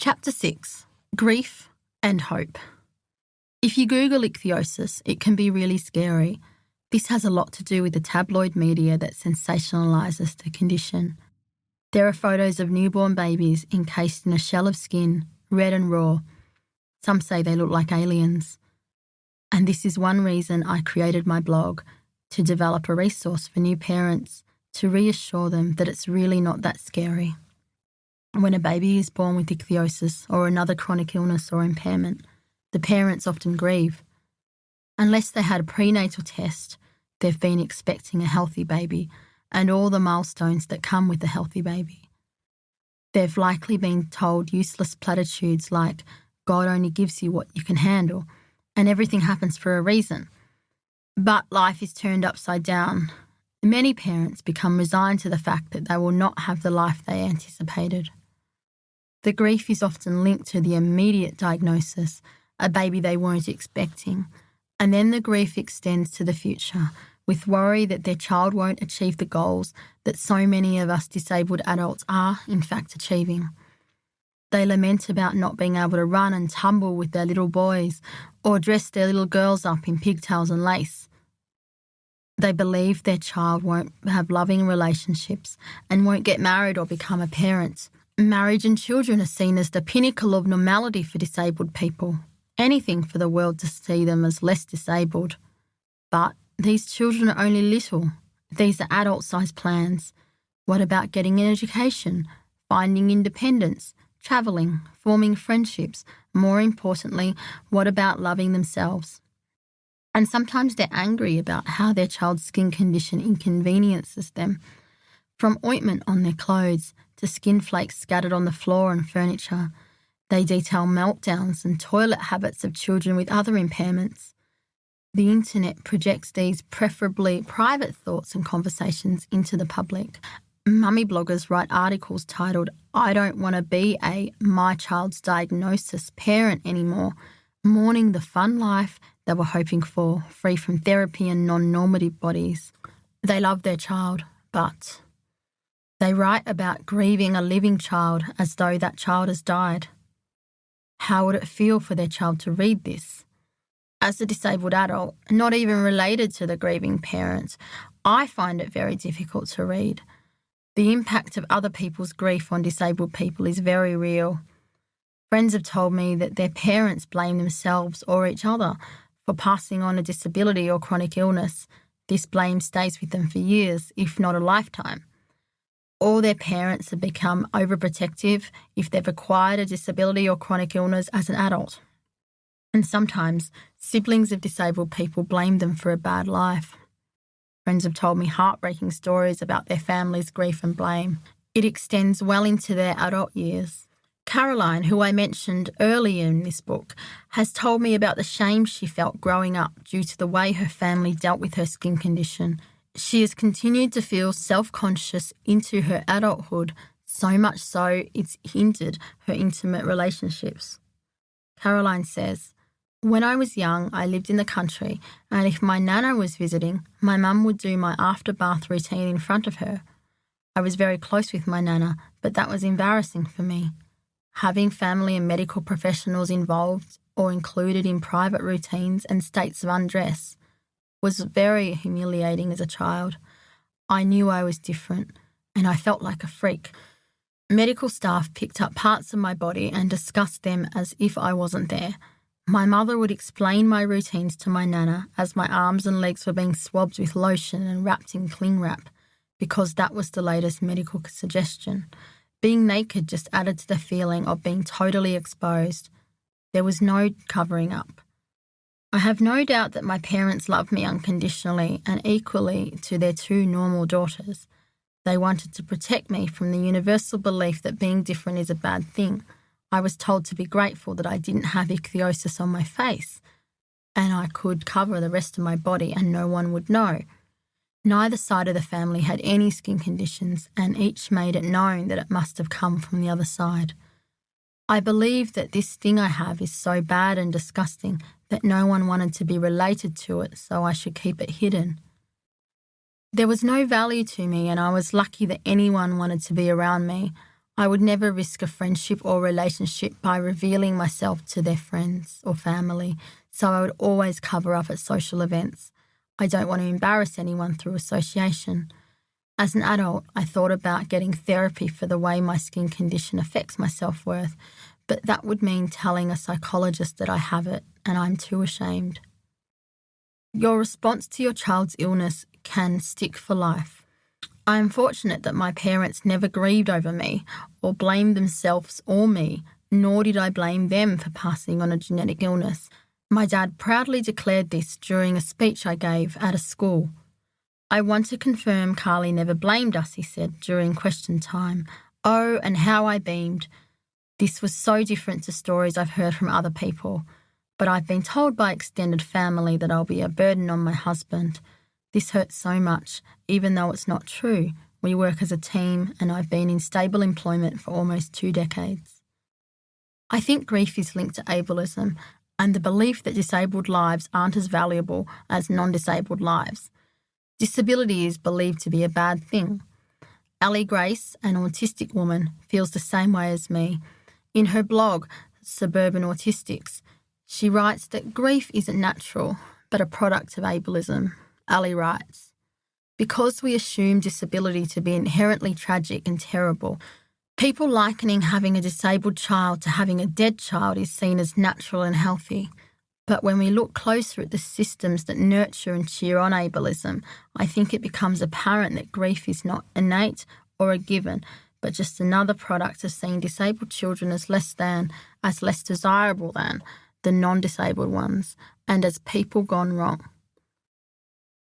Chapter 6. Grief and Hope. If you Google ichthyosis, it can be really scary. This has a lot to do with the tabloid media that sensationalises the condition. There are photos of newborn babies encased in a shell of skin, red and raw. Some say they look like aliens. And this is one reason I created my blog, to develop a resource for new parents, to reassure them that it's really not that scary. When a baby is born with ichthyosis or another chronic illness or impairment, the parents often grieve. Unless they had a prenatal test, they've been expecting a healthy baby and all the milestones that come with a healthy baby. They've likely been told useless platitudes like, God only gives you what you can handle, and everything happens for a reason. But life is turned upside down. Many parents become resigned to the fact that they will not have the life they anticipated. The grief is often linked to the immediate diagnosis, a baby they weren't expecting, and then the grief extends to the future, with worry that their child won't achieve the goals that so many of us disabled adults are, in fact, achieving. They lament about not being able to run and tumble with their little boys or dress their little girls up in pigtails and lace. They believe their child won't have loving relationships and won't get married or become a parent. Marriage and children are seen as the pinnacle of normality for disabled people. Anything for the world to see them as less disabled. But these children are only little. These are adult-sized plans. What about getting an education, finding independence, travelling, forming friendships? More importantly, what about loving themselves? And sometimes they're angry about how their child's skin condition inconveniences them. From ointment on their clothes to skin flakes scattered on the floor and furniture, they detail meltdowns and toilet habits of children with other impairments. The internet projects these preferably private thoughts and conversations into the public. Mummy bloggers write articles titled, I don't want to be a my child's diagnosis parent anymore, mourning the fun life they were hoping for, free from therapy and non-normative bodies. They love their child, but they write about grieving a living child as though that child has died. How would it feel for their child to read this? As a disabled adult, not even related to the grieving parent, I find it very difficult to read. The impact of other people's grief on disabled people is very real. Friends have told me that their parents blame themselves or each other for passing on a disability or chronic illness. This blame stays with them for years, if not a lifetime. Or their parents have become overprotective if they've acquired a disability or chronic illness as an adult. And sometimes siblings of disabled people blame them for a bad life. Friends have told me heartbreaking stories about their family's grief and blame. It extends well into their adult years. Caroline, who I mentioned earlier in this book, has told me about the shame she felt growing up due to the way her family dealt with her skin condition. She has continued to feel self-conscious into her adulthood, so much so it's hindered her intimate relationships. Caroline says, when I was young, I lived in the country, and if my nana was visiting, my mum would do my after-bath routine in front of her. I was very close with my nana, but that was embarrassing for me. Having family and medical professionals involved or included in private routines and states of undress was very humiliating as a child. I knew I was different, and I felt like a freak. Medical staff picked up parts of my body and discussed them as if I wasn't there. My mother would explain my routines to my nana as my arms and legs were being swabbed with lotion and wrapped in cling wrap, because that was the latest medical suggestion. Being naked just added to the feeling of being totally exposed. There was no covering up. I have no doubt that my parents loved me unconditionally and equally to their two normal daughters. They wanted to protect me from the universal belief that being different is a bad thing. I was told to be grateful that I didn't have ichthyosis on my face, and I could cover the rest of my body and no one would know. Neither side of the family had any skin conditions, and each made it known that it must have come from the other side. I believe that this thing I have is so bad and disgusting that no one wanted to be related to it, so I should keep it hidden. There was no value to me, and I was lucky that anyone wanted to be around me. I would never risk a friendship or relationship by revealing myself to their friends or family, so I would always cover up at social events. I don't want to embarrass anyone through association. As an adult, I thought about getting therapy for the way my skin condition affects my self-worth, but that would mean telling a psychologist that I have it, and I'm too ashamed. Your response to your child's illness can stick for life. I am fortunate that my parents never grieved over me or blamed themselves or me, nor did I blame them for passing on a genetic illness. My dad proudly declared this during a speech I gave at a school. I want to confirm Carly never blamed us, he said during question time. Oh, and how I beamed. This was so different to stories I've heard from other people, but I've been told by extended family that I'll be a burden on my husband. This hurts so much, even though it's not true. We work as a team and I've been in stable employment for almost 2 decades. I think grief is linked to ableism and the belief that disabled lives aren't as valuable as non-disabled lives. Disability is believed to be a bad thing. Ali Grace, an autistic woman, feels the same way as me. In her blog, Suburban Autistics, she writes that grief isn't natural, but a product of ableism. Ali writes, because we assume disability to be inherently tragic and terrible, people likening having a disabled child to having a dead child is seen as natural and healthy. But when we look closer at the systems that nurture and cheer on ableism, I think it becomes apparent that grief is not innate or a given, but just another product of seeing disabled children as less desirable than the non-disabled ones, and as people gone wrong.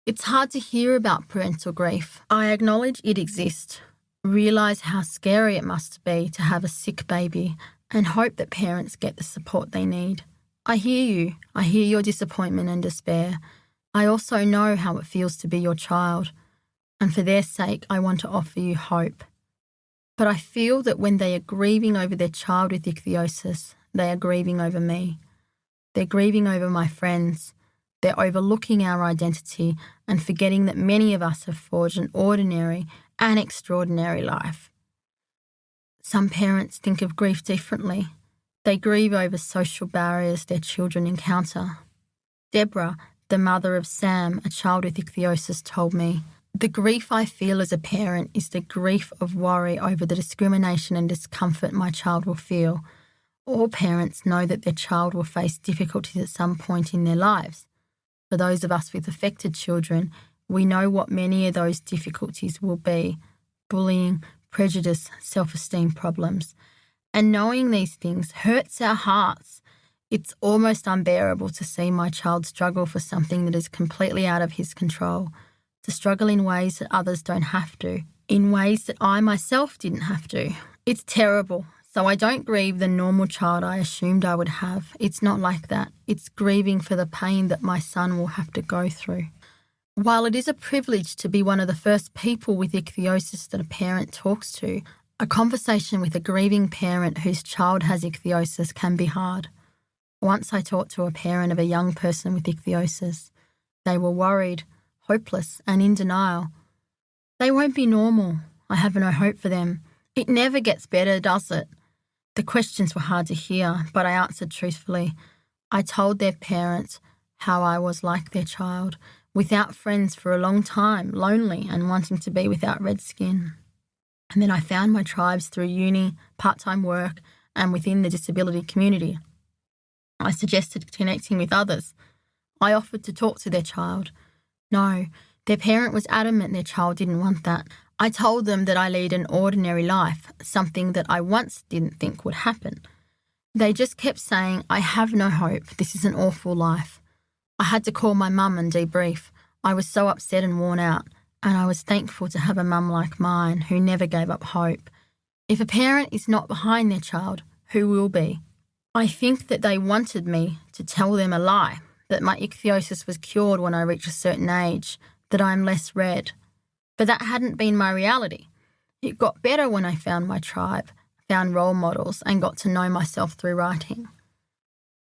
It's hard to hear about parental grief. I acknowledge it exists, realise how scary it must be to have a sick baby, and hope that parents get the support they need. I hear you. I hear your disappointment and despair. I also know how it feels to be your child, and for their sake, I want to offer you hope. But I feel that when they are grieving over their child with ichthyosis, they are grieving over me. They're grieving over my friends. They're overlooking our identity and forgetting that many of us have forged an ordinary and extraordinary life. Some parents think of grief differently. They grieve over social barriers their children encounter. Deborah, the mother of Sam, a child with ichthyosis, told me, the grief I feel as a parent is the grief of worry over the discrimination and discomfort my child will feel. All parents know that their child will face difficulties at some point in their lives. For those of us with affected children, we know what many of those difficulties will be: bullying, prejudice, self-esteem problems. And knowing these things hurts our hearts. It's almost unbearable to see my child struggle for something that is completely out of his control, to struggle in ways that others don't have to, in ways that I myself didn't have to. It's terrible. So I don't grieve the normal child I assumed I would have. It's not like that. It's grieving for the pain that my son will have to go through. While it is a privilege to be one of the first people with ichthyosis that a parent talks to, a conversation with a grieving parent whose child has ichthyosis can be hard. Once I talked to a parent of a young person with ichthyosis. They were worried, hopeless, and in denial. They won't be normal. I have no hope for them. It never gets better, does it? The questions were hard to hear, but I answered truthfully. I told their parents how I was like their child, without friends for a long time, lonely and wanting to be without red skin. And then I found my tribes through uni, part-time work, and within the disability community. I suggested connecting with others. I offered to talk to their child. No, their parent was adamant their child didn't want that. I told them that I lead an ordinary life, something that I once didn't think would happen. They just kept saying, I have no hope, this is an awful life. I had to call my mum and debrief. I was so upset and worn out, and I was thankful to have a mum like mine who never gave up hope. If a parent is not behind their child, who will be? I think that they wanted me to tell them a lie, that my ichthyosis was cured when I reached a certain age, that I'm less red. But that hadn't been my reality. It got better when I found my tribe, found role models, and got to know myself through writing.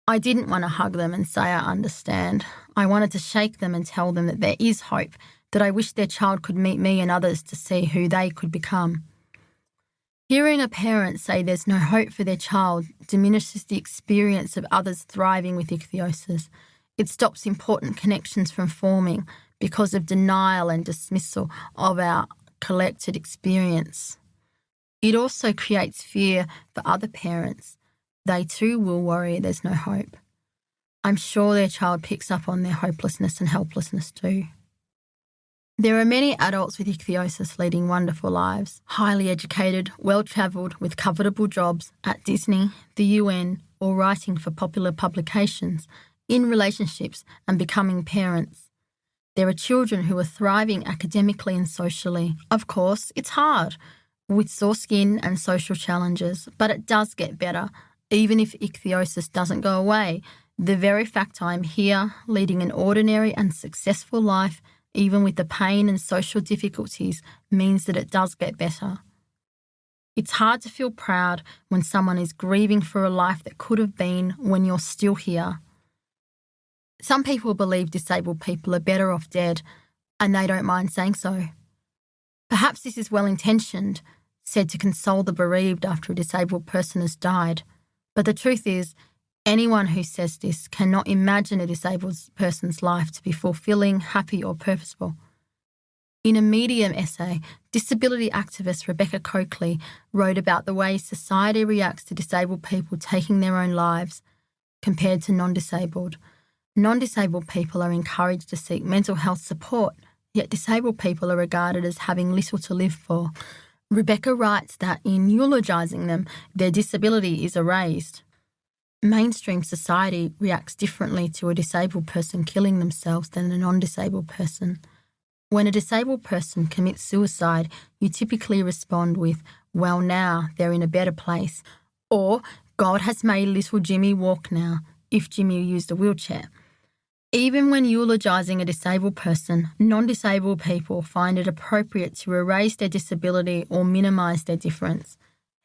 I didn't want to hug them and say I understand. I wanted to shake them and tell them that there is hope, that I wish their child could meet me and others to see who they could become. Hearing a parent say there's no hope for their child diminishes the experience of others thriving with ichthyosis. It stops important connections from forming because of denial and dismissal of our collected experience. It also creates fear for other parents. They too will worry there's no hope. I'm sure their child picks up on their hopelessness and helplessness too. There are many adults with ichthyosis leading wonderful lives, highly educated, well-travelled, with comfortable jobs at Disney, the UN, or writing for popular publications, in relationships and becoming parents. There are children who are thriving academically and socially. Of course, it's hard, with sore skin and social challenges, but it does get better, even if ichthyosis doesn't go away. The very fact I'm here, leading an ordinary and successful life, even with the pain and social difficulties, means that it does get better. It's hard to feel proud when someone is grieving for a life that could have been when you're still here. Some people believe disabled people are better off dead, and they don't mind saying so. Perhaps this is well-intentioned, said to console the bereaved after a disabled person has died. But the truth is, anyone who says this cannot imagine a disabled person's life to be fulfilling, happy or purposeful. In a Medium essay, disability activist Rebekah Coakley wrote about the way society reacts to disabled people taking their own lives compared to non-disabled. Non-disabled people are encouraged to seek mental health support, yet disabled people are regarded as having little to live for. Rebekah writes that in eulogising them, their disability is erased. Mainstream society reacts differently to a disabled person killing themselves than a non-disabled person. When a disabled person commits suicide, you typically respond with, "Well, now they're in a better place," or "God has made little Jimmy walk now," if Jimmy used a wheelchair. Even when eulogising a disabled person, non-disabled people find it appropriate to erase their disability or minimise their difference.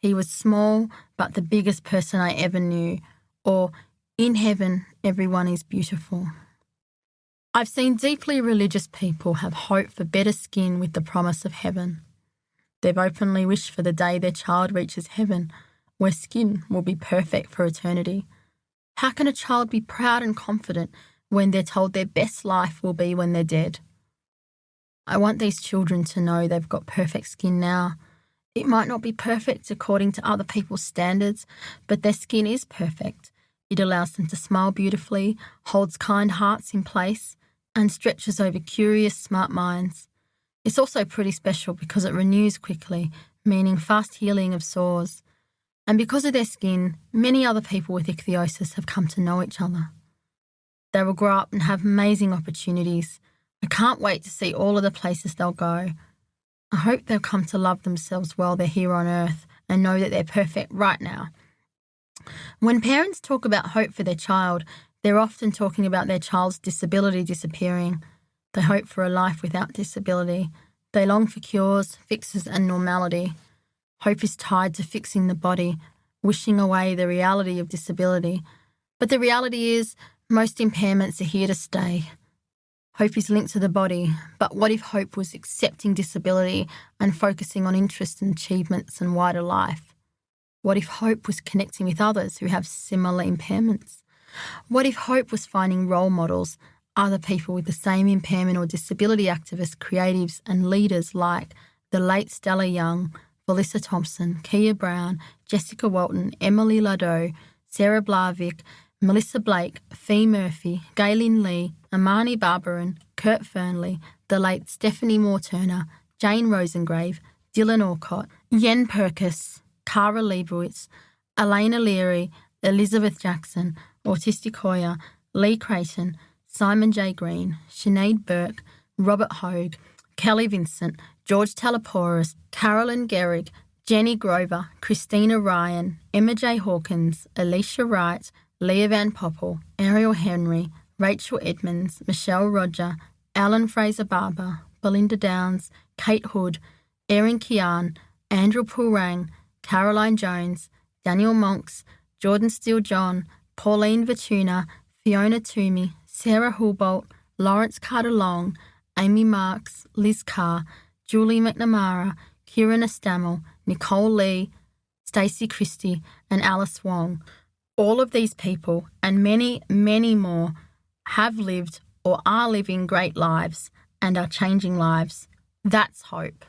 "He was small, but the biggest person I ever knew," or "In heaven, everyone is beautiful." I've seen deeply religious people have hope for better skin with the promise of heaven. They've openly wished for the day their child reaches heaven, where skin will be perfect for eternity. How can a child be proud and confident when they're told their best life will be when they're dead? I want these children to know they've got perfect skin now. It might not be perfect according to other people's standards, but their skin is perfect. It allows them to smile beautifully, holds kind hearts in place, and stretches over curious, smart minds. It's also pretty special because it renews quickly, meaning fast healing of sores. And because of their skin, many other people with ichthyosis have come to know each other. They will grow up and have amazing opportunities. I can't wait to see all of the places they'll go. I hope they'll come to love themselves while they're here on earth and know that they're perfect right now. When parents talk about hope for their child, they're often talking about their child's disability disappearing. They hope for a life without disability. They long for cures, fixes and normality. Hope is tied to fixing the body, wishing away the reality of disability. But the reality is, most impairments are here to stay. Hope is linked to the body, but what if hope was accepting disability and focusing on interests and achievements and wider life? What if hope was connecting with others who have similar impairments? What if hope was finding role models, other people with the same impairment or disability activists, creatives and leaders like the late Stella Young, Felissa Thompson, Kia Brown, Jessica Walton, Emily Ladeau, Sarah Blavik, Melissa Blake, Fee Murphy, Galen Lee, Amani Barbaran, Kurt Fernley, the late Stephanie Moore-Turner, Jane Rosengrave, Dylan Orcott, Yen Perkis, Cara Leibowitz, Elena Leary, Elizabeth Jackson, Autistic Hoya, Lee Creighton, Simon J. Green, Sinead Burke, Robert Hogue, Kelly Vincent, George Talaporis, Carolyn Gehrig, Jenny Grover, Christina Ryan, Emma J. Hawkins, Alicia Wright, Leah Van Poppel, Ariel Henry, Rachel Edmonds, Michelle Roger, Alan Fraser Barber, Belinda Downs, Kate Hood, Erin Kian, Andrew Pulrang, Caroline Jones, Daniel Monks, Jordan Steele John, Pauline Vituna, Fiona Toomey, Sarah Hulbolt, Lawrence Carter Long, Amy Marks, Liz Carr, Julie McNamara, Kieran Estamel, Nicole Lee, Stacey Christie and Alice Wong, all of these people and many, many more have lived or are living great lives and are changing lives. That's hope.